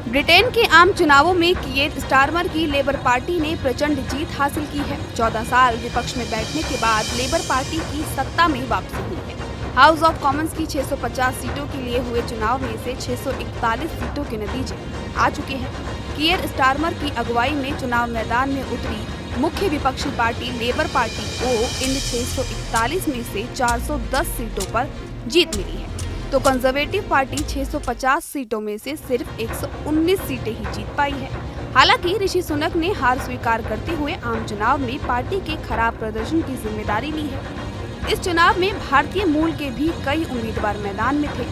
Britain के आम चुनावों में कीयर स्टारमर की लेबर पार्टी ने प्रचंड जीत हासिल की है। 14 साल विपक्ष में बैठने के बाद लेबर पार्टी की सत्ता में वापसी हुई है। हाउस ऑफ कॉमन्स की 650 सीटों के लिए हुए चुनाव में से 641 सीटों के नतीजे आ चुके हैं। कीयर स्टारमर की अगुवाई में चुनाव मैदान में उतरी मुख्य विपक्षी पार्टी लेबर पार्टी को इन 641 में से 410 सीटों पर जीत मिली है, तो कंजर्वेटिव पार्टी 650 सीटों में से सिर्फ 119 सीटें ही जीत पाई है। हालांकि ऋषि सुनक ने हार स्वीकार करते हुए आम चुनाव में पार्टी के खराब प्रदर्शन की जिम्मेदारी ली है। इस चुनाव में भारतीय मूल के भी कई उम्मीदवार मैदान में थे,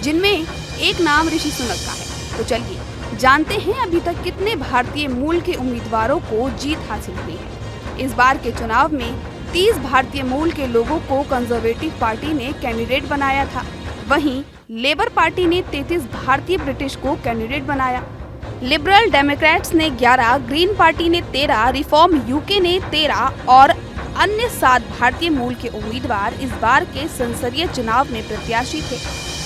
जिनमें एक नाम ऋषि सुनक का है। तो चलिए जानते हैं अभी तक कितने भारतीय मूल के उम्मीदवारों को जीत हासिल हुई है। इस बार के चुनाव में 30 भारतीय मूल के लोगों को कंजर्वेटिव पार्टी ने कैंडिडेट बनाया था। वहीं लेबर पार्टी ने 33 भारतीय ब्रिटिश को कैंडिडेट बनाया। लिबरल डेमोक्रेट्स ने 11, ग्रीन पार्टी ने 13, रिफॉर्म यूके ने 13 और अन्य 7 भारतीय मूल के उम्मीदवार इस बार के संसदीय चुनाव में प्रत्याशी थे।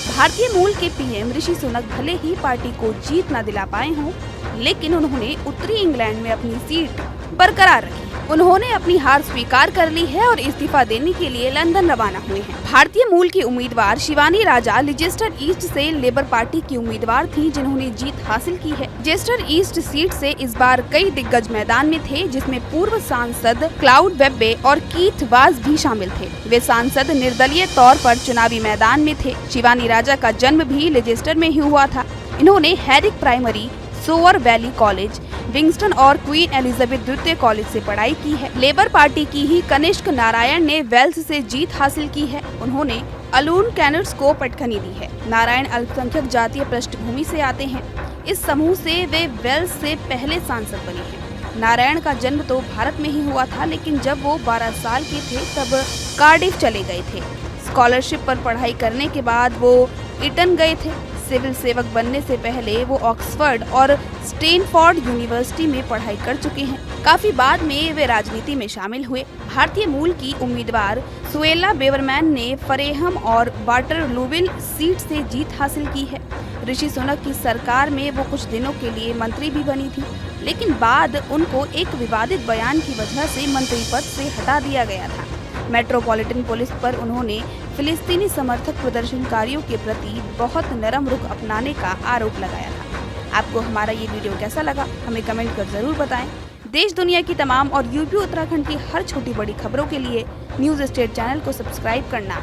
भारतीय मूल के पीएम ऋषि सुनक भले ही पार्टी को जीत न दिला पाए हों, लेकिन उन्होंने उत्तरी इंग्लैंड में अपनी सीट बरकरार रखी। उन्होंने अपनी हार स्वीकार कर ली है और इस्तीफा देने के लिए लंदन रवाना हुए हैं। भारतीय मूल की उम्मीदवार शिवानी राजा लिजेस्टर ईस्ट से लेबर पार्टी की उम्मीदवार थी, जिन्होंने जीत हासिल की है। लिजेस्टर ईस्ट सीट से इस बार कई दिग्गज मैदान में थे, जिसमें पूर्व सांसद क्लाउड वेब्बे और कीथ वाज भी शामिल थे। वे सांसद निर्दलीय तौर पर चुनावी मैदान में थे। शिवानी राजा का जन्म भी लिजेस्टर में ही हुआ था। इन्होंने Herrick Primary, Soar Valley College, Wyggeston और क्वीन एलिजाबेथ द्वितीय कॉलेज से पढ़ाई की है। लेबर पार्टी की ही कनिष्क नारायण ने वेल्स से जीत हासिल की है। उन्होंने अलून कैनर्स को पटखनी दी है। नारायण अल्पसंख्यक जातीय पृष्ठभूमि से आते हैं। इस समूह से वे वेल्स से पहले सांसद बने हैं। नारायण का जन्म तो भारत में ही हुआ था, लेकिन जब वो 12 साल के थे तब कार्डिफ चले गए थे। स्कॉलरशिप पर पढ़ाई करने के बाद वो ईटन गए थे। सिविल सेवक बनने से पहले वो ऑक्सफोर्ड और स्टैनफोर्ड यूनिवर्सिटी में पढ़ाई कर चुके हैं। काफी बाद में वे राजनीति में शामिल हुए। भारतीय मूल की उम्मीदवार सुएला बेवरमैन ने फरेहम और वाटरलूविल सीट से जीत हासिल की है। ऋषि सुनक की सरकार में वो कुछ दिनों के लिए मंत्री भी बनी थी, लेकिन बाद उनको एक विवादित बयान की वजह से मंत्री पद से हटा दिया गया था। मेट्रोपॉलिटन पुलिस पर उन्होंने फिलिस्तीनी समर्थक प्रदर्शनकारियों के प्रति बहुत नरम रुख अपनाने का आरोप लगाया था। आपको हमारा ये वीडियो कैसा लगा, हमें कमेंट कर जरूर बताएं। देश दुनिया की तमाम और यूपी उत्तराखंड की हर छोटी बड़ी खबरों के लिए न्यूज़ स्टेट चैनल को सब्सक्राइब करना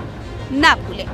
ना भूलें।